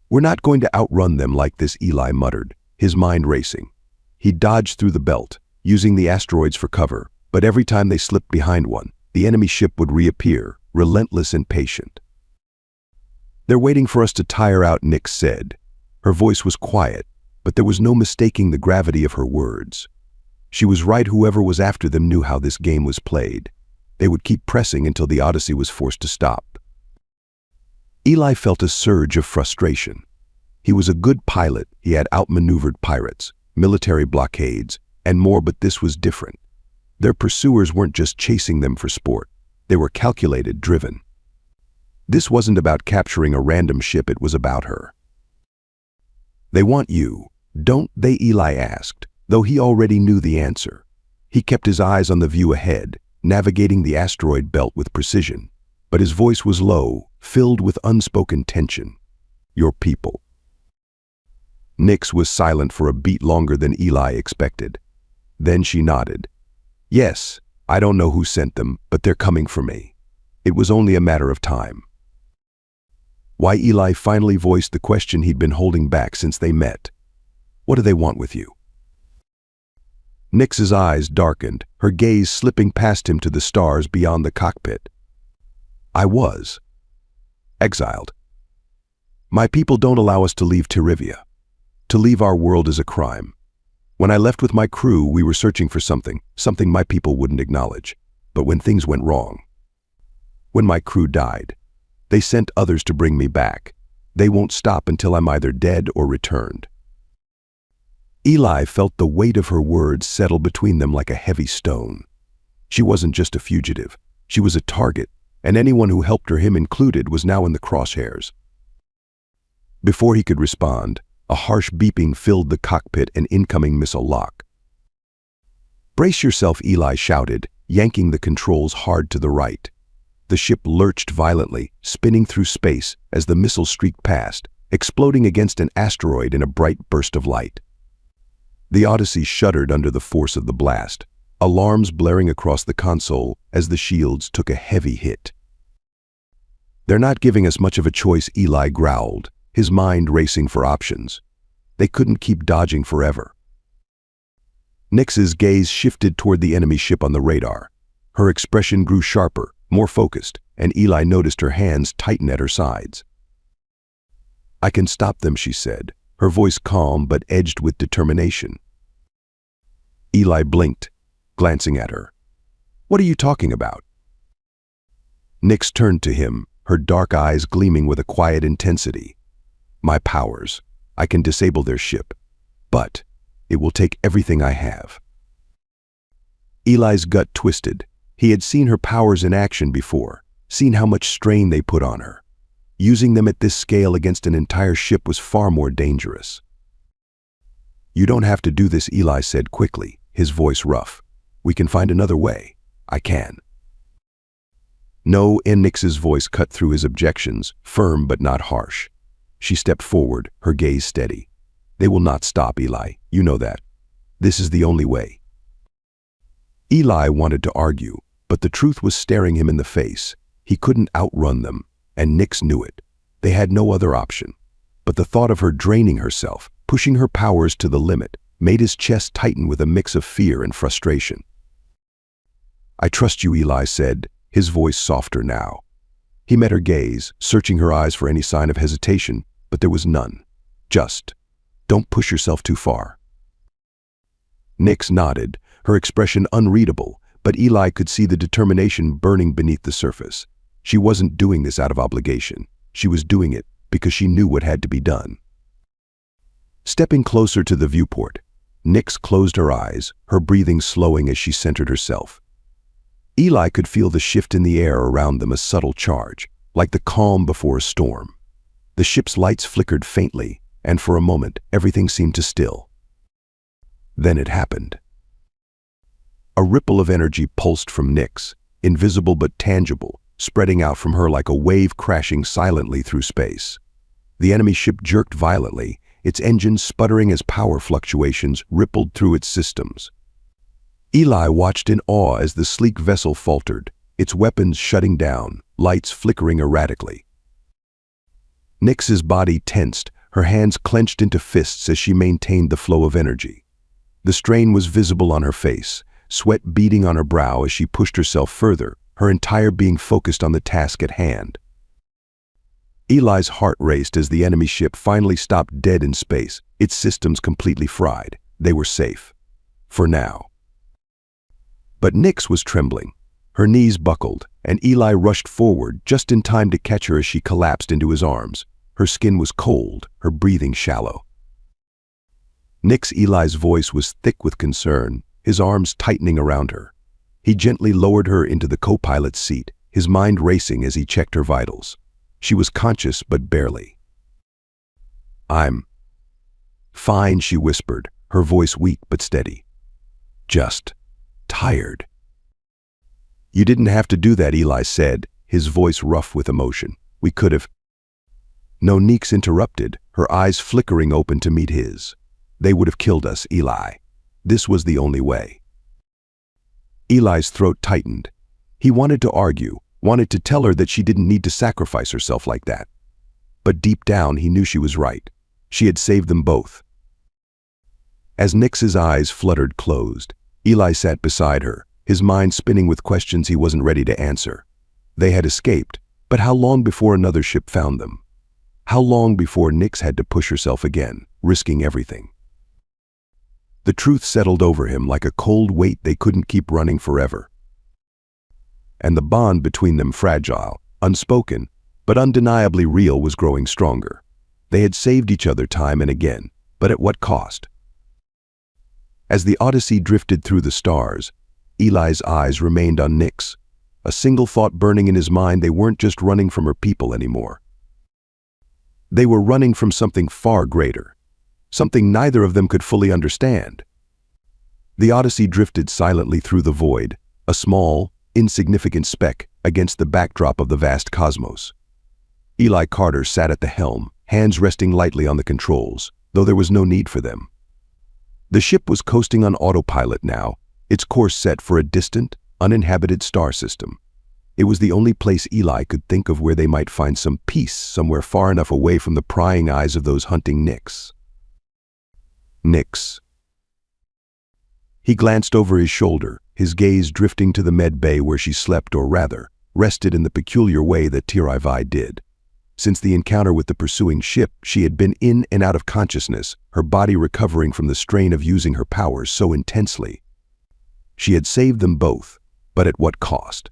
"We're not going to outrun them like this," Eli muttered, his mind racing. He dodged through the belt, using the asteroids for cover, but every time they slipped behind one, the enemy ship would reappear, relentless and patient. "They're waiting for us to tire out," Nix said. Her voice was quiet, but there was no mistaking the gravity of her words. She was right. Whoever was after them knew how this game was played. They would keep pressing until the Odyssey was forced to stop. Eli felt a surge of frustration. He was a good pilot. He had outmaneuvered pirates, military blockades, and more, but this was different. Their pursuers weren't just chasing them for sport. They were calculated, driven. This wasn't about capturing a random ship, it was about her. "They want you, don't they?" Eli asked, though he already knew the answer. He kept his eyes on the view ahead, navigating the asteroid belt with precision, but his voice was low, filled with unspoken tension. "Your people." Nix was silent for a beat longer than Eli expected. Then she nodded. "Yes, I don't know who sent them, but they're coming for me. It was only a matter of time." Why? Eli finally voiced the question he'd been holding back since they met. "What do they want with you?" Nix's eyes darkened, her gaze slipping past him to the stars beyond the cockpit. "I was exiled. My people don't allow us to leave Tirivia. To leave our world is a crime. When I left with my crew, we were searching for something my people wouldn't acknowledge. But when things went wrong, when my crew died, they sent others to bring me back. They won't stop until I'm either dead or returned." Eli felt the weight of her words settle between them like a heavy stone. She wasn't just a fugitive. She was a target, and anyone who helped her, him included, was now in the crosshairs. Before he could respond, a harsh beeping filled the cockpit, an incoming missile lock. "Brace yourself," Eli shouted, yanking the controls hard to the right. The ship lurched violently, spinning through space as the missile streaked past, exploding against an asteroid in a bright burst of light. The Odyssey shuddered under the force of the blast, alarms blaring across the console as the shields took a heavy hit. "They're not giving us much of a choice," Eli growled, his mind racing for options. They couldn't keep dodging forever. Nyx's gaze shifted toward the enemy ship on the radar. Her expression grew sharper, more focused, and Eli noticed her hands tighten at her sides. "I can stop them," she said, her voice calm but edged with determination. Eli blinked, glancing at her. "What are you talking about?" Nyx turned to him, her dark eyes gleaming with a quiet intensity. "My powers. I can disable their ship. But it will take everything I have." Eli's gut twisted. He had seen her powers in action before, seen how much strain they put on her. Using them at this scale against an entire ship was far more dangerous. "You don't have to do this," Eli said quickly, his voice rough. "We can find another way. I can." "No," Nyx's voice cut through his objections, firm but not harsh. She stepped forward, her gaze steady. "They will not stop, Eli. You know that. This is the only way." Eli wanted to argue, but the truth was staring him in the face. He couldn't outrun them, and Nyx knew it. They had no other option. But the thought of her draining herself, pushing her powers to the limit, made his chest tighten with a mix of fear and frustration. "I trust you," Eli said, his voice softer now. He met her gaze, searching her eyes for any sign of hesitation, but there was none. Just, "Don't push yourself too far." Nyx nodded, her expression unreadable, but Eli could see the determination burning beneath the surface. She wasn't doing this out of obligation. She was doing it because she knew what had to be done. Stepping closer to the viewport, Nyx closed her eyes, her breathing slowing as she centered herself. Eli could feel the shift in the air around them, a subtle charge, like the calm before a storm. The ship's lights flickered faintly, and for a moment, everything seemed to still. Then it happened. A ripple of energy pulsed from Nyx, invisible but tangible, spreading out from her like a wave crashing silently through space. The enemy ship jerked violently, its engines sputtering as power fluctuations rippled through its systems. Eli watched in awe as the sleek vessel faltered, its weapons shutting down, lights flickering erratically. Nyx's body tensed, her hands clenched into fists as she maintained the flow of energy. The strain was visible on her face, sweat beading on her brow as she pushed herself further, her entire being focused on the task at hand. Eli's heart raced as the enemy ship finally stopped dead in space, its systems completely fried. They were safe. For now. But Nyx was trembling. Her knees buckled, and Eli rushed forward just in time to catch her as she collapsed into his arms. Her skin was cold, her breathing shallow. Eli's voice was thick with concern, his arms tightening around her. He gently lowered her into the co-pilot's seat, his mind racing as he checked her vitals. She was conscious, but barely. "I'm fine," she whispered, her voice weak but steady. "Just tired." "You didn't have to do that," Eli said, his voice rough with emotion. "We could have—" No, Nyx interrupted, her eyes flickering open to meet his. "They would have killed us, Eli. This was the only way." Eli's throat tightened. He wanted to argue, wanted to tell her that she didn't need to sacrifice herself like that. But deep down, he knew she was right. She had saved them both. As Nyx's eyes fluttered closed, Eli sat beside her, his mind spinning with questions he wasn't ready to answer. They had escaped, but how long before another ship found them? How long before Nyx had to push herself again, risking everything? The truth settled over him like a cold weight. They couldn't keep running forever. And the bond between them, fragile, unspoken, but undeniably real, was growing stronger. They had saved each other time and again, but at what cost? As the Odyssey drifted through the stars, Eli's eyes remained on Nyx, a single thought burning in his mind. They weren't just running from her people anymore. They were running from something far greater, something neither of them could fully understand. The Odyssey drifted silently through the void, a small, insignificant speck against the backdrop of the vast cosmos. Eli Carter sat at the helm, hands resting lightly on the controls, though there was no need for them. The ship was coasting on autopilot now, its course set for a distant, uninhabited star system. It was the only place Eli could think of where they might find some peace somewhere far enough away from the prying eyes of those hunting Nyx. Nyx. He glanced over his shoulder, his gaze drifting to the med bay where she slept, or rather, rested in the peculiar way that Sci-Fi did. Since the encounter with the pursuing ship, she had been in and out of consciousness, her body recovering from the strain of using her powers so intensely. She had saved them both, but at what cost?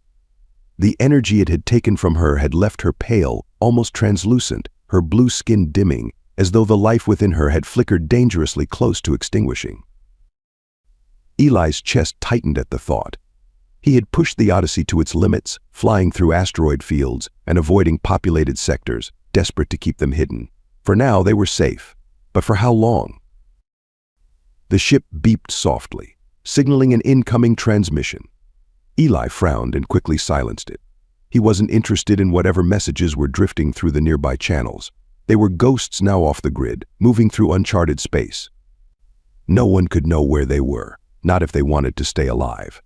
The energy it had taken from her had left her pale, almost translucent, her blue skin dimming, as though the life within her had flickered dangerously close to extinguishing. Eli's chest tightened at the thought. He had pushed the Odyssey to its limits, flying through asteroid fields and avoiding populated sectors, desperate to keep them hidden. For now, they were safe. But for how long? The ship beeped softly, signaling an incoming transmission. Eli frowned and quickly silenced it. He wasn't interested in whatever messages were drifting through the nearby channels. They were ghosts now off the grid, moving through uncharted space. No one could know where they were, not if they wanted to stay alive.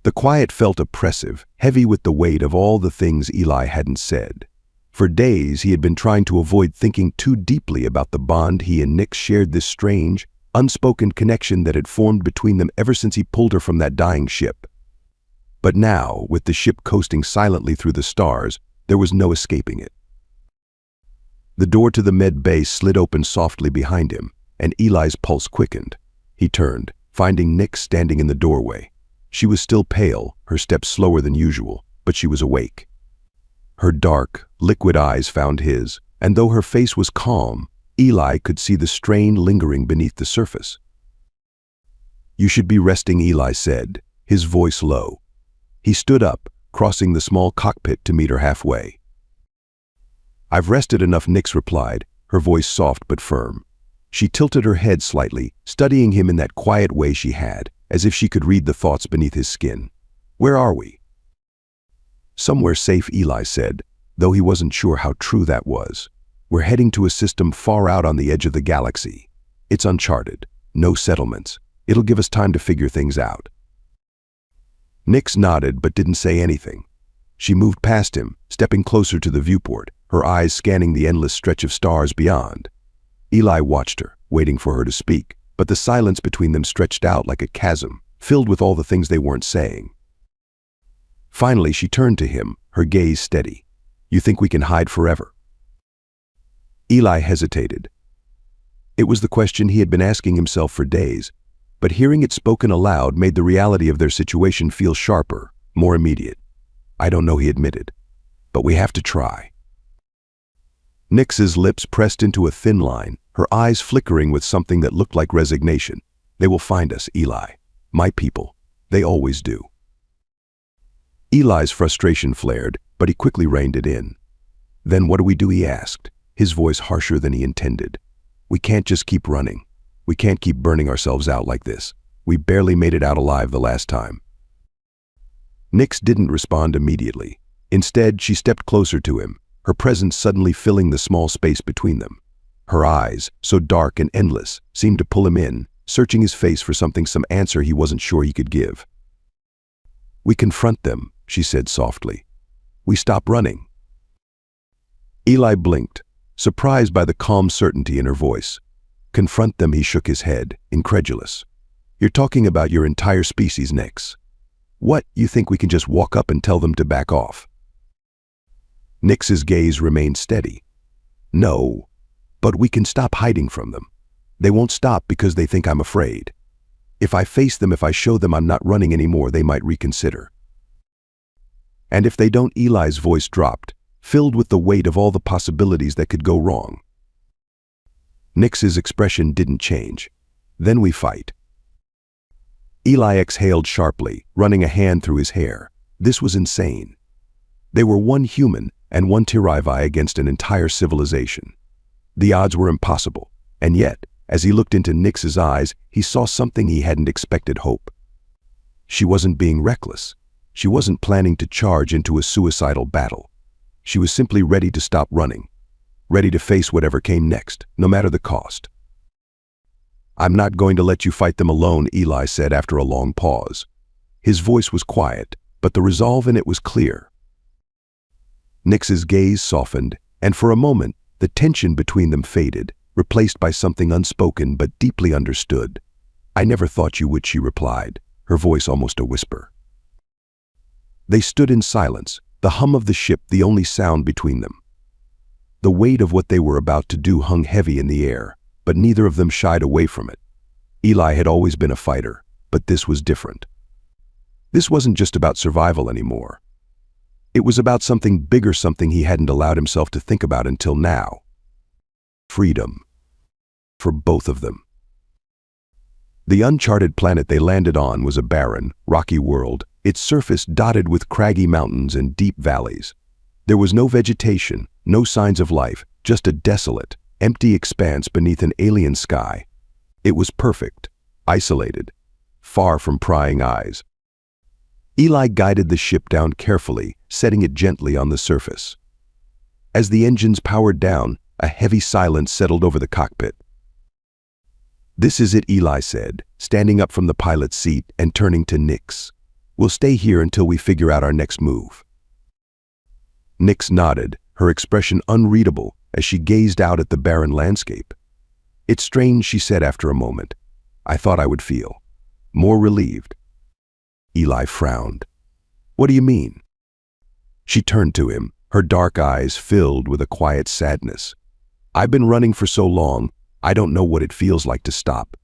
The quiet felt oppressive, heavy with the weight of all the things Eli hadn't said. For days he had been trying to avoid thinking too deeply about the bond he and Nyx shared, this strange, unspoken connection that had formed between them ever since he pulled her from that dying ship. But now, with the ship coasting silently through the stars, there was no escaping it. The door to the med bay slid open softly behind him, and Eli's pulse quickened. He turned, finding Nyx standing in the doorway. She was still pale, her steps slower than usual, but she was awake. Her dark, liquid eyes found his, and though her face was calm, Eli could see the strain lingering beneath the surface. "You should be resting," Eli said, his voice low. He stood up, crossing the small cockpit to meet her halfway. "I've rested enough," Nyx replied, her voice soft but firm. She tilted her head slightly, studying him in that quiet way she had, as if she could read the thoughts beneath his skin. "Where are we?" "Somewhere safe," Eli said, though he wasn't sure how true that was. "We're heading to a system far out on the edge of the galaxy. It's uncharted, no settlements. It'll give us time to figure things out." Nyx nodded but didn't say anything. She moved past him, stepping closer to the viewport, her eyes scanning the endless stretch of stars beyond. Eli watched her, waiting for her to speak, but the silence between them stretched out like a chasm, filled with all the things they weren't saying. Finally, she turned to him, her gaze steady. "You think we can hide forever?" Eli hesitated. It was the question he had been asking himself for days, but hearing it spoken aloud made the reality of their situation feel sharper, more immediate. "I don't know," he admitted, "but we have to try." Nyx's lips pressed into a thin line, her eyes flickering with something that looked like resignation. "They will find us, Eli. My people. They always do." Eli's frustration flared, but he quickly reined it in. "Then what do we do?" he asked, his voice harsher than he intended. "We can't just keep running. We can't keep burning ourselves out like this. We barely made it out alive the last time." Nyx didn't respond immediately. Instead, she stepped closer to him, her presence suddenly filling the small space between them. Her eyes, so dark and endless, seemed to pull him in, searching his face for some answer he wasn't sure he could give. "We confront them," she said softly. "We stop running." Eli blinked, surprised by the calm certainty in her voice. "Confront them," he shook his head, incredulous. "You're talking about your entire species, Nyx. What, you think we can just walk up and tell them to back off?" Nyx's gaze remained steady. "No, but we can stop hiding from them. They won't stop because they think I'm afraid. If I face them, if I show them I'm not running anymore, they might reconsider." "And if they don't?" Eli's voice dropped, filled with the weight of all the possibilities that could go wrong. Nyx's expression didn't change. "Then we fight." Eli exhaled sharply, running a hand through his hair. This was insane. They were one human and one Sci-Fi against an entire civilization. The odds were impossible, and yet, as he looked into Nyx's eyes, he saw something he hadn't expected: hope. She wasn't being reckless. She wasn't planning to charge into a suicidal battle. She was simply ready to stop running, ready to face whatever came next, no matter the cost. "I'm not going to let you fight them alone," Eli said after a long pause. His voice was quiet, but the resolve in it was clear. Nix's gaze softened, and for a moment, the tension between them faded, replaced by something unspoken but deeply understood. "I never thought you would," she replied, her voice almost a whisper. They stood in silence, the hum of the ship the only sound between them. The weight of what they were about to do hung heavy in the air, but neither of them shied away from it. Eli had always been a fighter, but this was different. This wasn't just about survival anymore. It was about something bigger, something he hadn't allowed himself to think about until now. Freedom. For both of them. The uncharted planet they landed on was a barren, rocky world, its surface dotted with craggy mountains and deep valleys. There was no vegetation, no signs of life, just a desolate, empty expanse beneath an alien sky. It was perfect, isolated, far from prying eyes. Eli guided the ship down carefully, setting it gently on the surface. As the engines powered down, a heavy silence settled over the cockpit. "This is it," Eli said, standing up from the pilot's seat and turning to Nix. "We'll stay here until we figure out our next move." Nix nodded, her expression unreadable as she gazed out at the barren landscape. "It's strange," she said after a moment. "I thought I would feel more relieved." Eli frowned. "What do you mean?" She turned to him, her dark eyes filled with a quiet sadness. "I've been running for so long, I don't know what it feels like to stop.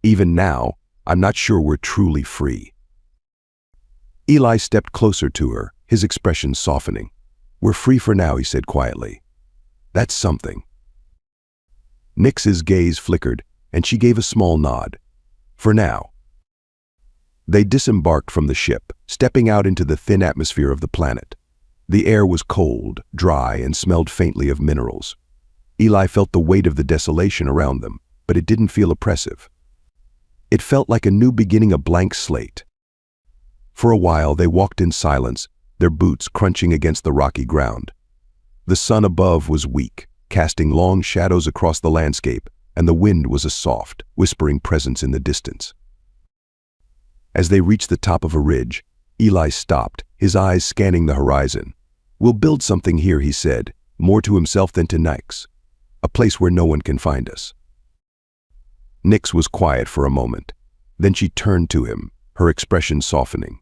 Even now, I'm not sure we're truly free." Eli stepped closer to her, his expression softening. "We're free for now," he said quietly. "That's something." Nix's gaze flickered, and she gave a small nod. "For now." They disembarked from the ship, stepping out into the thin atmosphere of the planet. The air was cold, dry, and smelled faintly of minerals. Eli felt the weight of the desolation around them, but it didn't feel oppressive. It felt like a new beginning, a blank slate. For a while they walked in silence, their boots crunching against the rocky ground. The sun above was weak, casting long shadows across the landscape, and the wind was a soft, whispering presence in the distance. As they reached the top of a ridge, Eli stopped, his eyes scanning the horizon. "We'll build something here," he said, more to himself than to Nix. "A place where no one can find us." Nix was quiet for a moment. Then she turned to him, her expression softening.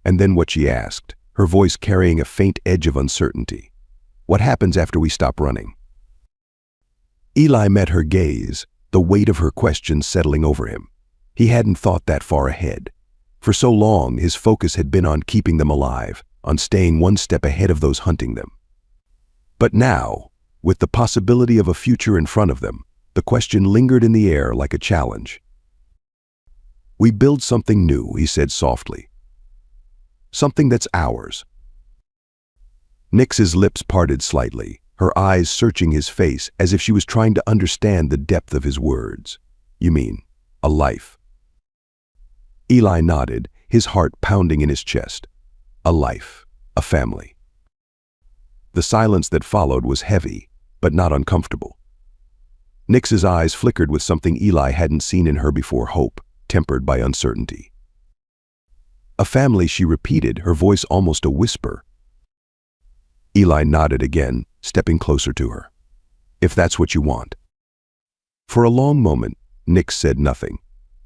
And then what she asked, her voice carrying a faint edge of uncertainty. "What happens after we stop running?" Eli met her gaze, the weight of her question settling over him. He hadn't thought that far ahead. For so long, his focus had been on keeping them alive, on staying one step ahead of those hunting them. But now, with the possibility of a future in front of them, the question lingered in the air like a challenge. "We build something new," he said softly. "Something that's ours." Nix's lips parted slightly, her eyes searching his face as if she was trying to understand the depth of his words. "You mean, a life?" Eli nodded, his heart pounding in his chest. "A life, a family." The silence that followed was heavy, but not uncomfortable. Nix's eyes flickered with something Eli hadn't seen in her before, hope, tempered by uncertainty. "A family," she repeated, her voice almost a whisper. Eli nodded again, stepping closer to her. "If that's what you want." For a long moment, Nix said nothing.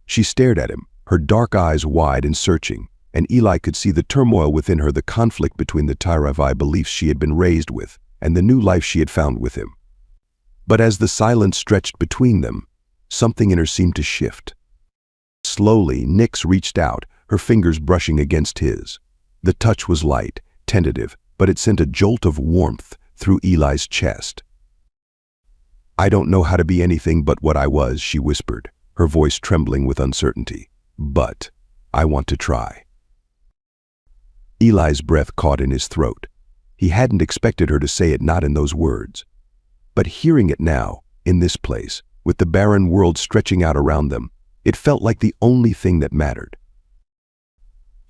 She stared at him, her dark eyes wide and searching, and Eli could see the turmoil within her, the conflict between the SciFi beliefs she had been raised with and the new life she had found with him. But as the silence stretched between them, something in her seemed to shift. Slowly, Nix reached out, her fingers brushing against his. The touch was light, tentative, but it sent a jolt of warmth through Eli's chest. "I don't know how to be anything but what I was," she whispered, her voice trembling with uncertainty. "But I want to try." Eli's breath caught in his throat. He hadn't expected her to say it, not in those words. But hearing it now, in this place, with the barren world stretching out around them, it felt like the only thing that mattered.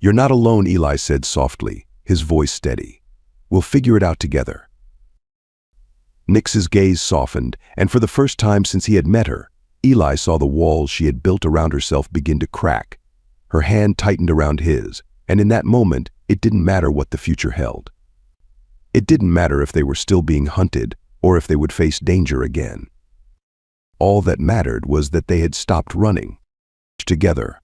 "You're not alone," Eli said softly, his voice steady. "We'll figure it out together." Nyx's gaze softened, and for the first time since he had met her, Eli saw the walls she had built around herself begin to crack. Her hand tightened around his, and in that moment, it didn't matter what the future held. It didn't matter if they were still being hunted or if they would face danger again. All that mattered was that they had stopped running. Together,